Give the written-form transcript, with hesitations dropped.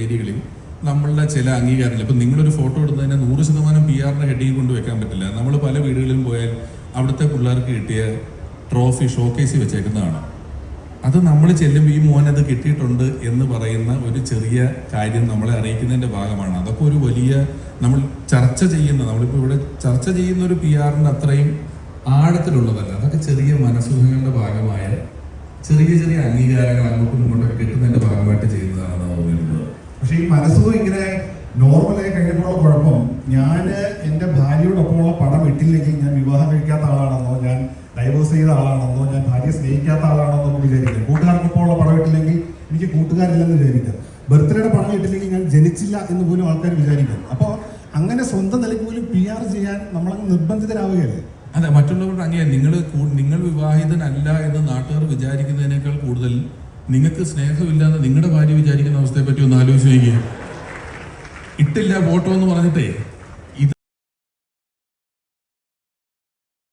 ഏരിയകളിൽ നമ്മളുടെ ചില അംഗീകാരങ്ങൾ ഇപ്പം നിങ്ങളൊരു ഫോട്ടോ എടുത്തതിന് 100% PR ഹെഡിങ് കൊണ്ട് വെക്കാൻ പറ്റില്ല. നമ്മൾ പല വീടുകളിലും പോയാൽ അവിടുത്തെ പിള്ളേർക്ക് കിട്ടിയ ട്രോഫി ഷോക്കേസിൽ വെച്ചേക്കുന്നതാണ്. അത് നമ്മൾ ചെല്ലുമ്പോൾ ഈ മോൻ അത് കിട്ടിയിട്ടുണ്ട് എന്ന് പറയുന്ന ഒരു ചെറിയ കാര്യം നമ്മളെ അറിയിക്കുന്നതിൻ്റെ ഭാഗമാണ്. അതൊക്കെ ഒരു വലിയ നമ്മൾ ചർച്ച ചെയ്യുന്ന നമ്മളിപ്പോൾ ഇവിടെ ചർച്ച ചെയ്യുന്ന ഒരു PR അത്രയും ആഴത്തിലുള്ളതല്ല. അതൊക്കെ ചെറിയ മനസ്സുഖങ്ങളുടെ ഭാഗമായ ചെറിയ ചെറിയ അംഗീകാരങ്ങൾ അങ്ങോട്ടും ഇങ്ങോട്ടൊക്കെ കിട്ടുന്നതിൻ്റെ ഭാഗമായിട്ട് ചെയ്യുന്നതാണെന്ന് തോന്നുന്നത്. പക്ഷെ ഈ മനസ്സുഖം ഇങ്ങനെ നോർമലായി കഴിഞ്ഞപ്പോഴുള്ള കുഴപ്പം, ഞാൻ എൻ്റെ ഭാര്യയോടൊപ്പമുള്ള പടം ഇട്ടില്ലെങ്കിൽ ഞാൻ വിവാഹം കഴിക്കാത്ത ആളാണെന്നോ, ഞാൻ ഡൈവേഴ്സ് ചെയ്ത ആളാണെന്നോ, ഞാൻ ഭാര്യയെ സ്നേഹിക്കാത്ത ആളാണെന്നോ നമുക്ക് വിചാരിക്കാം. കൂട്ടുകാർക്കൊപ്പമുള്ള പടം ഇട്ടില്ലെങ്കിൽ എനിക്ക് കൂട്ടുകാരില്ലെന്ന് വിചാരിക്കാം. ബർത്ത്ഡേയുടെ പടം ഇട്ടില്ലെങ്കിൽ ഞാൻ ജനിച്ചില്ല എന്ന് പോലും ആൾക്കാർ വിചാരിക്കും. അപ്പോൾ അങ്ങനെ സ്വന്തം നിലയ്ക്ക് പോലും PR ചെയ്യാൻ നമ്മളങ്ങ് നിർബന്ധിതരാവുകയല്ലേ? അതെ, മറ്റുള്ളവരുടെ നിങ്ങൾ വിവാഹിതനല്ല എന്ന് നാട്ടുകാർ വിചാരിക്കുന്നതിനേക്കാൾ കൂടുതൽ നിങ്ങൾക്ക് സ്നേഹമില്ലാതെ നിങ്ങളുടെ ഭാര്യ വിചാരിക്കുന്ന അവസ്ഥയെ പറ്റി ഒന്ന് ആലോചിച്ച് നോക്കിയേ. ഇട്ടില്ല ഫോട്ടോ എന്ന് പറഞ്ഞിട്ടേ